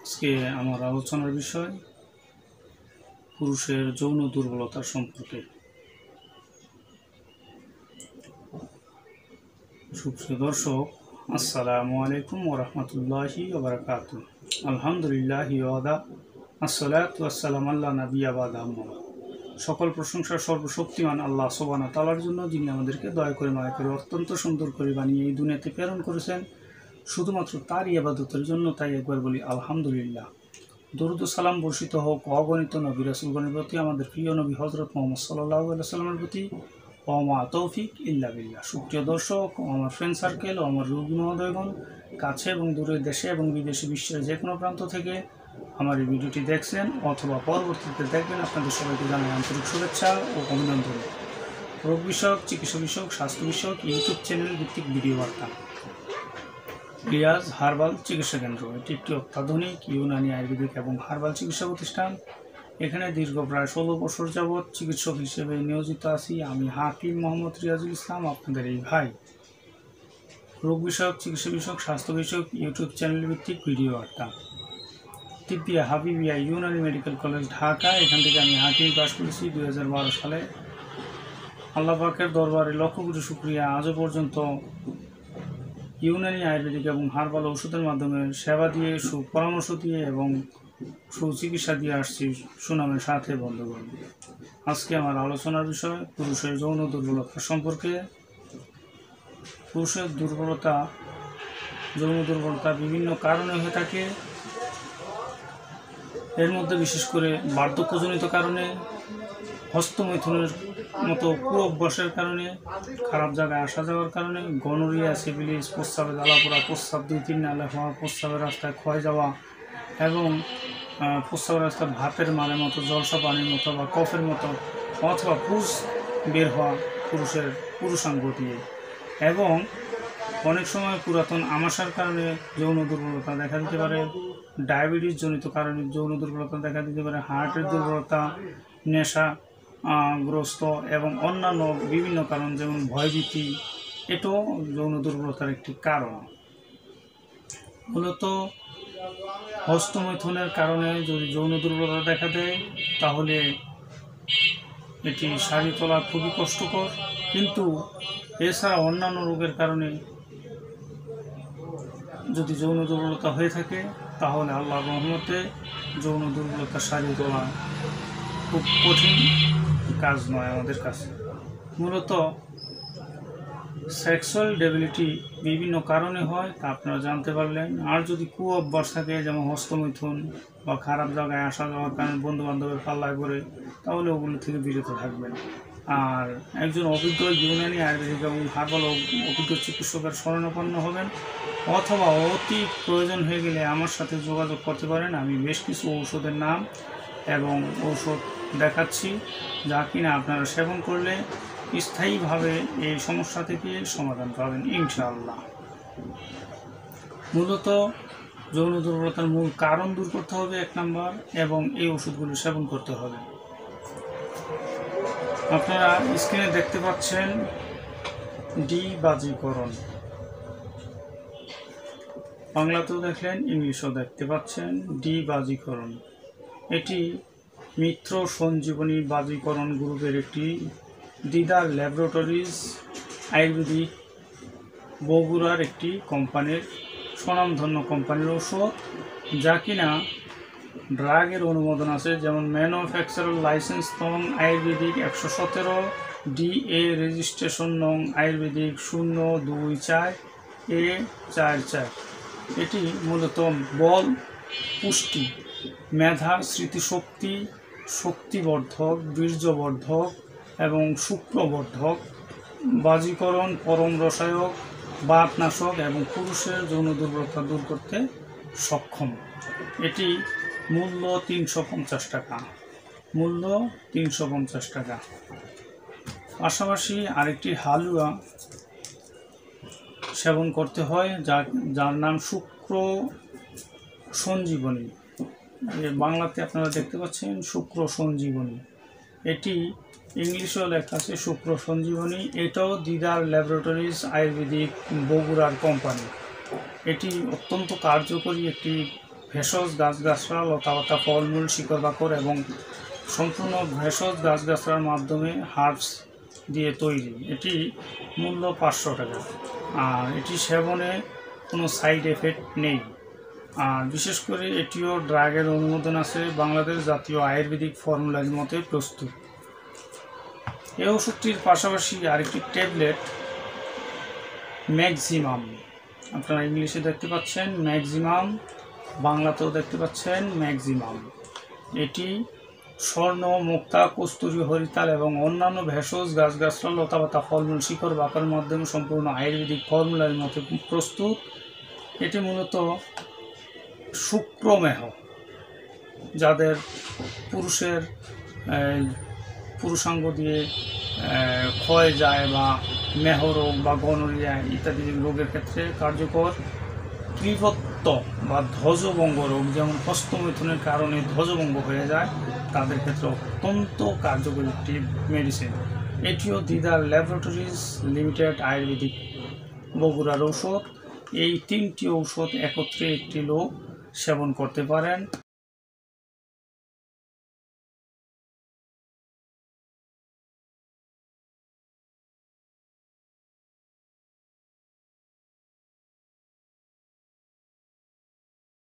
আজকে আমার আলোচনার বিষয় পুরুষের যৌন দুর্বলতা সম্পর্কে। সুপ্রিয় দর্শক, আসসালামু আলাইকুম ওয়া রাহমাতুল্লাহি ওয়া বারাকাতুহু। আলহামদুলিল্লাহি ওয়াদা আসসালাতু ওয়াসসালামু আলা নাবিয়্যা বা'দা। সকল প্রশংসা সর্বশক্তিমান আল্লাহ সুবহানাহু ওয়া তাআলার জন্য, যিনি আমাদেরকে দয়া করে মায়া করে অত্যন্ত সুন্দর করে বানিয়ে এই দুনিয়াতে প্রেরণ করেছেন শুধুমাত্র তারই ইবাদতের জন্য। তাই একবার বলি আলহামদুলিল্লাহ। দরুদ ও সালাম বর্ষিত হোক অগণিত নবী রাসূলগণের প্রতি, আমাদের প্রিয় নবী হযরত মুহাম্মদ সাল্লাল্লাহু আলাইহি ওয়াসাল্লামের প্রতি। ওয়া তৌফিক ইল্লা বিল্লাহ। সুপ্রিয় দর্শক, আমার ফ্রেন্ড সার্কেল ও আমার রোগী মহোদয়গণ, কাছে এবং দূরে, দেশে এবং বিদেশে, বিশ্বের যে কোনো প্রান্ত থেকে আমার এই ভিডিওটি দেখছেন অথবা পরবর্তীতে দেখবেন, আপনাদের সবাইকে জানাই আন্তরিক শুভেচ্ছা ও অভিনন্দন। রোগ বিষয়ক, চিকিৎসা বিষয়ক, স্বাস্থ্য বিষয়ক ইউটিউব চ্যানেল ভিত্তিক ভিডিও বার্তা রিয়াজ হার্বাল চিকিৎসা কেন্দ্র। এটি একটি অত্যাধুনিক ইউনানি আয়ুর্বেদিক এবং হার্বাল চিকিৎসা প্রতিষ্ঠান। এখানে দীর্ঘ প্রায় 16 বছর যাবৎ চিকিৎসক হিসেবে নিয়োজিত আছি আমি, হাকিম মোহাম্মদ রিয়াজুল ইসলাম, আপনাদের এই ভাই। রোগ বিষয়ক, চিকিৎসা বিষয়ক, স্বাস্থ্য বিষয়ক ইউটিউব চ্যানেল ভিত্তিক ভিডিও বার্তা। Tibbiya Habibia Unani medical college, Dhaka. এখান থেকে আমি হাকিম পাশ করেছি 2012 সালে। আল্লাহ পাকের দরবারে লক্ষ কোটি শুকরিয়া, আজও পর্যন্ত ইউনানি আয়ুর্বেদিক এবং হার্বাল ওষুধের মাধ্যমে সেবা দিয়ে, সুপরামর্শ দিয়ে এবং সুচিকিৎসা দিয়ে আসছি সুনামের সাথে। বন্ধুগণ, আজকে আমার আলোচনার বিষয় পুরুষের যৌন দুর্বলতা সম্পর্কে। পুরুষের যৌন দুর্বলতা বিভিন্ন কারণে হয়ে থাকে। এর মধ্যে বিশেষ করে বার্ধক্যজনিত কারণে, হস্তমৈথুনের মতো কুঅভ্যাসের কারণে, খারাপ জায়গায় আসা যাওয়ার কারণে, গনোরিয়া, সিফিলিস, প্রস্রাবে জ্বালাপোড়া, প্রস্রাব 2-3 নালে হওয়া, প্রস্রাবের রাস্তায় ক্ষয় যাওয়া এবং প্রস্রাবের রাস্তায় ভাতের মারের মতো, জলসা পানির মতো বা কফের মতো, অথবা পুষ বের হওয়া পুরুষের পুরুষাঙ্গ দিয়ে, এবং অনেক সময় পুরাতন আমাশার কারণে যৌন দুর্বলতা দেখা দিতে পারে। ডায়াবেটিস জনিত কারণে যৌন দুর্বলতা দেখা দিতে পারে। হার্টের দুর্বলতা, নেশা গ্রস্ত এবং অন্যান্য বিভিন্ন কারণ, যেমন ভয়ভীতি, এটাও যৌন দুর্বলতার একটি কারণ। মূলত হস্তমৈথুনের কারণে যদি যৌন দুর্বলতা দেখা দেয়, তাহলে এটি শাড়ি তোলা খুবই কষ্টকর। কিন্তু এছাড়া অন্যান্য রোগের কারণে যদি যৌন দুর্বলতা হয়ে থাকে, তাহলে আল্লাহর রহমতে যৌন দুর্বলতা শাড়ি তোলা খুব কঠিন কাজ নয় আমাদের কাছে। মূলত সেক্সুয়াল ডেবিলিটি বিভিন্ন কারণে হয়, তা আপনারা জানতে পারলেন। আর যদি কুঅভ্যাস থাকে, যেমন হস্তমৈথুন বা খারাপ জায়গায় আসা যাওয়ার কারণে বন্ধুবান্ধবের পাল্লায় পড়ে, তাহলে ওগুলো থেকে বিরত থাকবেন। আর একজন অভিজ্ঞ ইউনানি আয়ুর্বেদিক এবং হার্বাল অভিজ্ঞ চিকিৎসকের শরণাপন্ন হবেন, অথবা অতি প্রয়োজন হয়ে গেলে আমার সাথে যোগাযোগ করতে পারেন। আমি বেশ কিছু ঔষধের নাম এবং ঔষধ দেখাচ্ছি, যা কিনা আপনারা সেবন করলে স্থায়ীভাবে এই সমস্যা থেকে সমাধান পাবেন ইনশাআল্লাহ। মূলত যৌন দুর্বলতার মূল কারণ দূর করতে হবে 1 নম্বর, এবং এই ওষুধগুলো সেবন করতে হবে। আপনারা স্ক্রিনে দেখতে পাচ্ছেন ডিবাজিকরণ, বাংলাতেও দেখলেন, ইংলিশেও দেখতে পাচ্ছেন ডিবাজিকরণ। এটি মিত্র সঞ্জীবনী বাজিকরণ গ্রুপের একটি দিদার ল্যাবরেটরিজ আয়ুর্বেদিক বগুড়ার একটি কোম্পানির, স্বনামধন্য কোম্পানির ঔষধ, যা কিনা ড্রাগের অনুমোদন আছে, যেমন ম্যানুফ্যাকচারার লাইসেন্স নং আয়ুর্বেদিক 117 DA, রেজিস্ট্রেশন নং আয়ুর্বেদিক 024A44। এটি মূলত বল, পুষ্টি, মেধা, স্মৃতিশক্তি, শক্তিবর্ধক, বীর্যবর্ধক এবং শুক্রবর্ধক, বাজিকরণ, পরম রসায়ক, বাতনাশক এবং পুরুষের যৌন দুর্বলতা দূর করতে সক্ষম। এটি মূল্য 350 টাকা। পাশাপাশি আরেকটি হালুয়া সেবন করতে হয়, যার নাম শুক্র সঞ্জীবনী। বাংলাতে আপনারা দেখতে পাচ্ছেন শুক্র সঞ্জীবনী। এটি ইংলিশেও লেখা আছে শুক্র সঞ্জীবনী। এটাও দিদার ল্যাবরেটরিজ আয়ুর্বেদিক বগুড়ার কোম্পানি। এটি অত্যন্ত কার্যকরী একটি ভেষজ গাছগাছড়া, লতাপাতা, ফলমূল, শিকড় বাকড় এবং সম্পূর্ণ ভেষজ গাছগাছড়ার মাধ্যমে হার্বস দিয়ে তৈরি। এটি মূল্য 500 টাকা। আর এটি সেবনে কোনো সাইড এফেক্ট নেই। আর বিশেষ করে এটিও ড্রাগের অনুমোদন আছে, বাংলাদেশ জাতীয় আয়ুর্বেদিক ফর্মুলার মতে প্রস্তুত। এই ওষুধটির পাশাপাশি আরেকটি ট্যাবলেট ম্যাক্সিমাম, আপনারা ইংলিশে দেখতে পাচ্ছেন ম্যাক্সিমাম, বাংলাতেও দেখতে পাচ্ছেন ম্যাক্সিমাম। এটি স্বর্ণ, মুক্তা, কস্তুরী, হরিতাল এবং অন্যান্য ভেষজ গাছগাছড়া, লতাপাতা, ফলমূল, শিকড় বাকড়ের মাধ্যমে সম্পূর্ণ আয়ুর্বেদিক ফর্মুলার মতো প্রস্তুত। এটি মূলত শুক্রমেহ, যাদের পুরুষাঙ্গ দিয়ে ক্ষয় যায় বা মেহ রোগ বা গনোরিয়া ইত্যাদি রোগের ক্ষেত্রে কার্যকর। কৃপত্ব বা ধ্বজভঙ্গ রোগ, যেমন হস্তমৈথুনের কারণে ধ্বজভঙ্গ হয়ে যায়, তাদের ক্ষেত্রে অত্যন্ত কার্যকরী একটি মেডিসিন। এটিও দিদার ল্যাবরেটরিজ লিমিটেড আয়ুর্বেদিক বগুড়ার ঔষধ। এই 3টি ঔষধ একত্রে একটি লোক সেবন করতে পারেন।